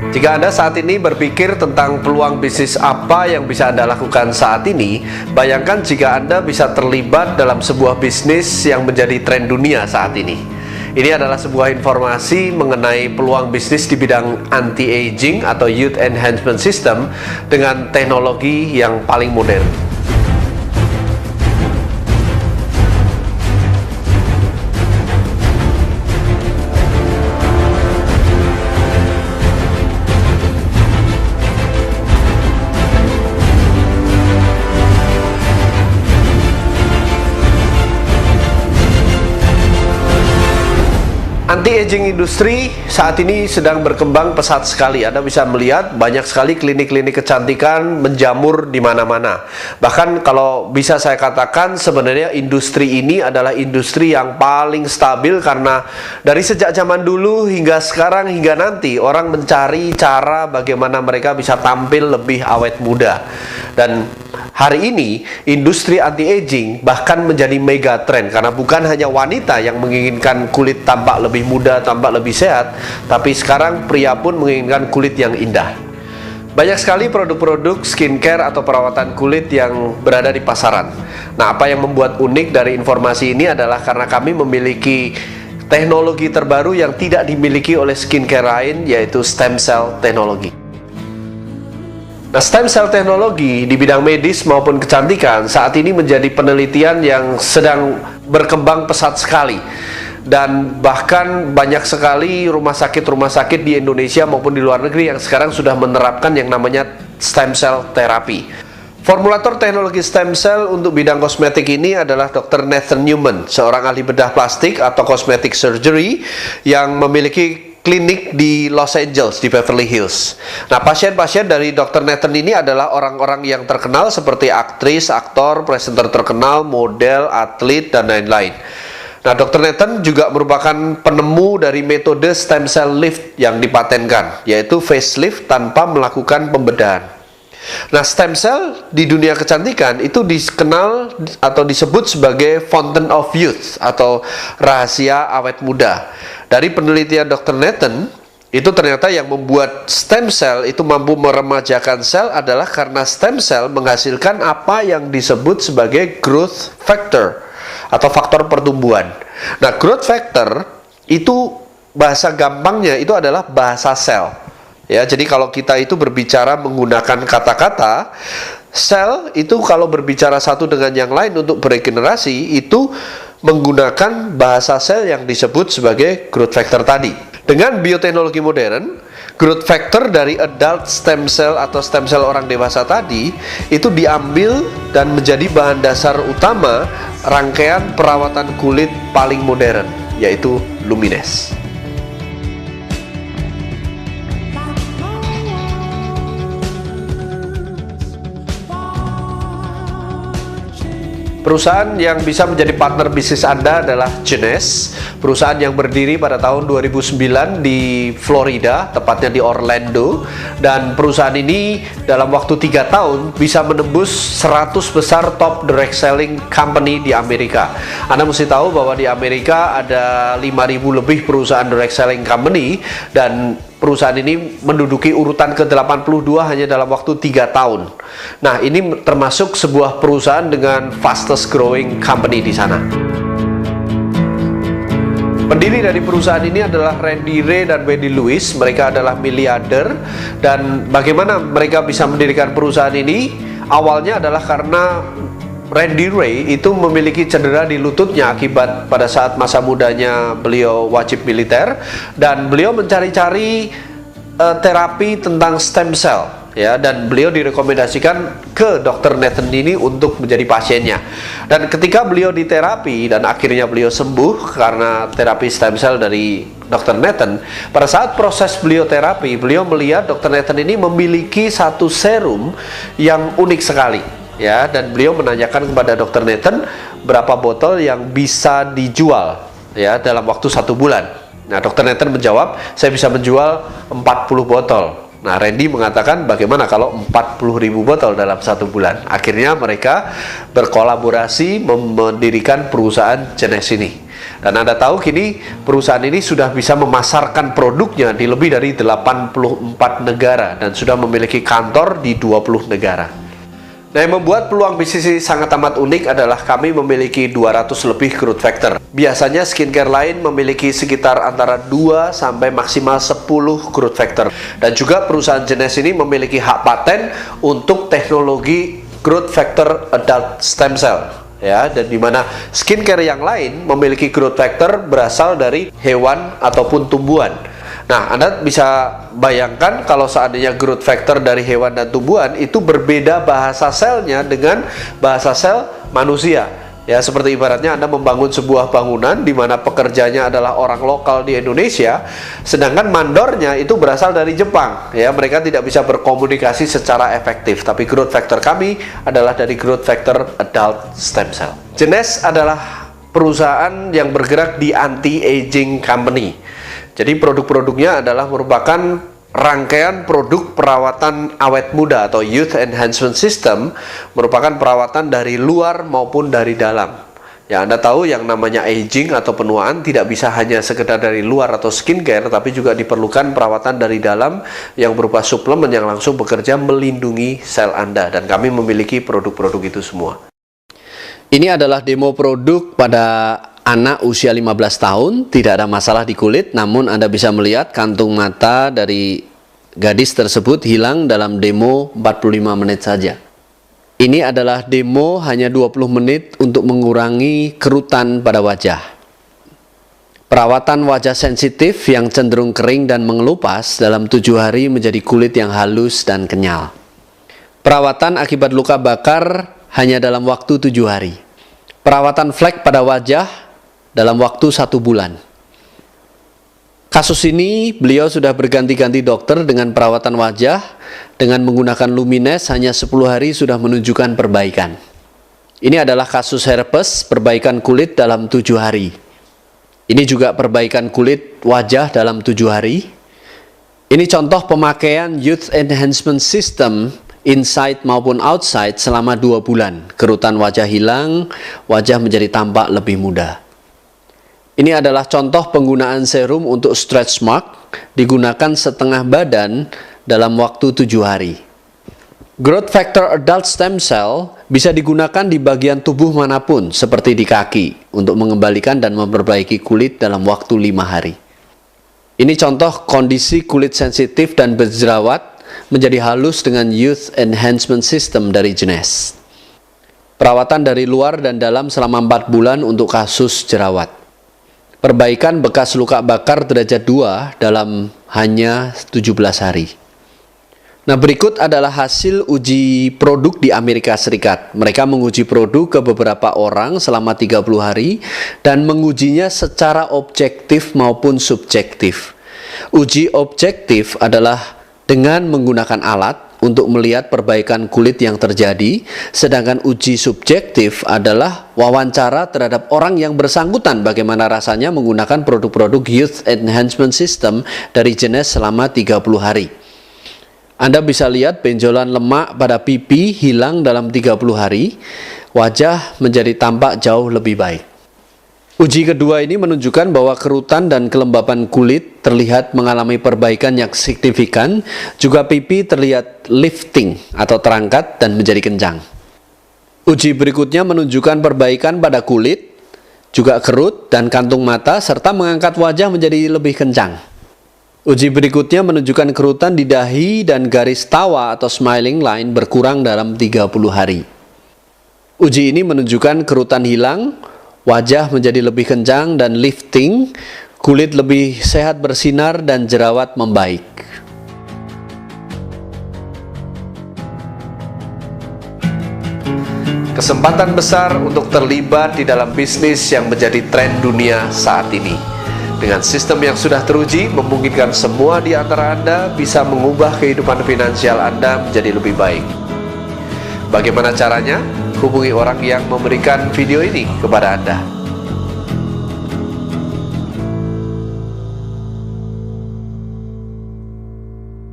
Jika Anda saat ini berpikir tentang peluang bisnis apa yang bisa Anda lakukan saat ini, bayangkan jika Anda bisa terlibat dalam sebuah bisnis yang menjadi tren dunia saat ini. Ini adalah sebuah informasi mengenai peluang bisnis di bidang anti-aging atau youth enhancement system dengan teknologi yang paling modern. Anti-aging industri saat ini sedang berkembang pesat sekali. Anda bisa melihat banyak sekali klinik-klinik kecantikan menjamur di mana-mana. Bahkan kalau bisa saya katakan sebenarnya industri ini adalah industri yang paling stabil karena dari sejak zaman dulu hingga sekarang hingga nanti orang mencari cara bagaimana mereka bisa tampil lebih awet muda. Dan hari ini industri anti-aging bahkan menjadi mega trend karena bukan hanya wanita yang menginginkan kulit tampak lebih muda, tampak lebih sehat, tapi sekarang pria pun menginginkan kulit yang indah. Banyak sekali produk-produk skincare atau perawatan kulit yang berada di pasaran. Nah, apa yang membuat unik dari informasi ini adalah karena kami memiliki teknologi terbaru yang tidak dimiliki oleh skincare lain, yaitu stem cell teknologi. Nah, stem cell teknologi di bidang medis maupun kecantikan saat ini menjadi penelitian yang sedang berkembang pesat sekali. Dan bahkan banyak sekali rumah sakit di Indonesia maupun di luar negeri yang sekarang sudah menerapkan yang namanya stem cell terapi. Formulator teknologi stem cell untuk bidang kosmetik ini adalah Dr. Nathan Newman, seorang ahli bedah plastik atau cosmetic surgery yang memiliki klinik di Los Angeles, di Beverly Hills. Nah, pasien-pasien dari Dr. Nathan ini adalah orang-orang yang terkenal seperti aktris, aktor, presenter terkenal, model, atlet, dan lain-lain. Nah, Dr. Nathan juga merupakan penemu dari metode stem cell lift yang dipatenkan, yaitu facelift tanpa melakukan pembedahan. Nah, stem cell di dunia kecantikan itu dikenal atau disebut sebagai fountain of youth atau rahasia awet muda. Dari penelitian Dr. Nathan, itu ternyata yang membuat stem cell itu mampu meremajakan sel adalah karena stem cell menghasilkan apa yang disebut sebagai growth factor atau faktor pertumbuhan. Nah, growth factor itu bahasa gampangnya itu adalah bahasa sel. Ya, jadi kalau kita itu berbicara menggunakan kata-kata, sel itu kalau berbicara satu dengan yang lain untuk beregenerasi itu menggunakan bahasa sel yang disebut sebagai growth factor tadi. Dengan bioteknologi modern, growth factor dari adult stem cell atau stem cell orang dewasa tadi itu diambil dan menjadi bahan dasar utama rangkaian perawatan kulit paling modern, yaitu Lumines. Perusahaan yang bisa menjadi partner bisnis Anda adalah Genes, perusahaan yang berdiri pada tahun 2009 di Florida, tepatnya di Orlando. Dan perusahaan ini dalam waktu 3 tahun bisa menembus 100 besar top direct selling company di Amerika. Anda mesti tahu bahwa di Amerika ada 5.000 lebih perusahaan direct selling company, dan perusahaan ini menduduki urutan ke-82 hanya dalam waktu 3 tahun. Nah, ini termasuk sebuah perusahaan dengan fastest growing company di sana. Pendiri dari perusahaan ini adalah Randy Ray dan Wendy Lewis. Mereka adalah miliarder. Dan bagaimana mereka bisa mendirikan perusahaan ini? Awalnya adalah karena Randy Ray itu memiliki cedera di lututnya akibat pada saat masa mudanya beliau wajib militer, dan beliau mencari-cari terapi tentang stem cell, ya, dan beliau direkomendasikan ke Dr. Nathan ini untuk menjadi pasiennya. Dan ketika beliau diterapi dan akhirnya beliau sembuh karena terapi stem cell dari Dr. Nathan, pada saat proses beliau terapi, beliau melihat Dr. Nathan ini memiliki satu serum yang unik sekali. Ya, dan beliau menanyakan kepada Dr. Nathan berapa botol yang bisa dijual, ya, dalam waktu 1 bulan. Nah, Dr. Nathan menjawab, saya bisa menjual 40 botol. Nah, Randy mengatakan bagaimana kalau 40.000 botol dalam 1 bulan. Akhirnya mereka berkolaborasi mendirikan perusahaan Genes ini. Dan Anda tahu kini perusahaan ini sudah bisa memasarkan produknya di lebih dari 84 negara dan sudah memiliki kantor di 20 negara. Nah, yang membuat peluang bisnis ini sangat amat unik adalah kami memiliki 200 lebih growth factor. Biasanya skincare lain memiliki sekitar antara 2 sampai maksimal 10 growth factor. Dan juga perusahaan Genees ini memiliki hak paten untuk teknologi growth factor adult stem cell. Ya, dan dimana skincare yang lain memiliki growth factor berasal dari hewan ataupun tumbuhan. Nah, Anda bisa bayangkan kalau seandainya growth factor dari hewan dan tumbuhan itu berbeda bahasa selnya dengan bahasa sel manusia. Ya, seperti ibaratnya Anda membangun sebuah bangunan di mana pekerjanya adalah orang lokal di Indonesia, sedangkan mandornya itu berasal dari Jepang. Ya, mereka tidak bisa berkomunikasi secara efektif. Tapi growth factor kami adalah dari growth factor adult stem cell. Genees adalah perusahaan yang bergerak di anti-aging company. Jadi produk-produknya adalah merupakan rangkaian produk perawatan awet muda atau Youth Enhancement System, merupakan perawatan dari luar maupun dari dalam. Ya, Anda tahu yang namanya aging atau penuaan tidak bisa hanya sekedar dari luar atau skincare, tapi juga diperlukan perawatan dari dalam yang berupa suplemen yang langsung bekerja melindungi sel Anda, dan kami memiliki produk-produk itu semua. Ini adalah demo produk pada anak usia 15 tahun, tidak ada masalah di kulit, namun Anda bisa melihat kantung mata dari gadis tersebut hilang dalam demo 45 menit saja. Ini adalah demo hanya 20 menit untuk mengurangi kerutan pada wajah. Perawatan wajah sensitif yang cenderung kering dan mengelupas dalam 7 hari menjadi kulit yang halus dan kenyal. Perawatan akibat luka bakar hanya dalam waktu 7 hari. Perawatan flek pada wajah dalam waktu 1 bulan. Kasus ini beliau sudah berganti-ganti dokter dengan perawatan wajah dengan menggunakan Lumines, hanya 10 hari sudah menunjukkan perbaikan. Ini adalah kasus herpes, perbaikan kulit dalam 7 hari. Ini juga perbaikan kulit wajah dalam 7 hari. Ini contoh pemakaian Youth Enhancement System inside maupun outside selama 2 bulan. Kerutan wajah hilang, wajah menjadi tampak lebih muda. Ini adalah contoh penggunaan serum untuk stretch mark, digunakan setengah badan dalam waktu 7 hari. Growth factor adult stem cell bisa digunakan di bagian tubuh manapun, seperti di kaki, untuk mengembalikan dan memperbaiki kulit dalam waktu 5 hari. Ini contoh kondisi kulit sensitif dan berjerawat menjadi halus dengan Youth Enhancement System dari Genees. Perawatan dari luar dan dalam selama 4 bulan untuk kasus jerawat. Perbaikan bekas luka bakar derajat 2 dalam hanya 17 hari. Nah, berikut adalah hasil uji produk di Amerika Serikat. Mereka menguji produk ke beberapa orang selama 30 hari dan mengujinya secara objektif maupun subjektif. Uji objektif adalah dengan menggunakan alat untuk melihat perbaikan kulit yang terjadi, sedangkan uji subjektif adalah wawancara terhadap orang yang bersangkutan bagaimana rasanya menggunakan produk-produk Youth Enhancement System dari Genees selama 30 hari. Anda bisa lihat benjolan lemak pada pipi hilang dalam 30 hari, wajah menjadi tampak jauh lebih baik. Uji kedua ini menunjukkan bahwa kerutan dan kelembapan kulit terlihat mengalami perbaikan yang signifikan, juga pipi terlihat lifting atau terangkat dan menjadi kencang. Uji berikutnya menunjukkan perbaikan pada kulit, juga kerut dan kantung mata, serta mengangkat wajah menjadi lebih kencang. Uji berikutnya menunjukkan kerutan di dahi dan garis tawa atau smiling line berkurang dalam 30 hari. Uji ini menunjukkan kerutan hilang, wajah menjadi lebih kencang dan lifting, kulit lebih sehat bersinar dan jerawat membaik. Kesempatan besar untuk terlibat di dalam bisnis yang menjadi tren dunia saat ini. Dengan sistem yang sudah teruji, memungkinkan semua di antara Anda bisa mengubah kehidupan finansial Anda menjadi lebih baik. Bagaimana caranya? Hubungi orang yang memberikan video ini kepada Anda.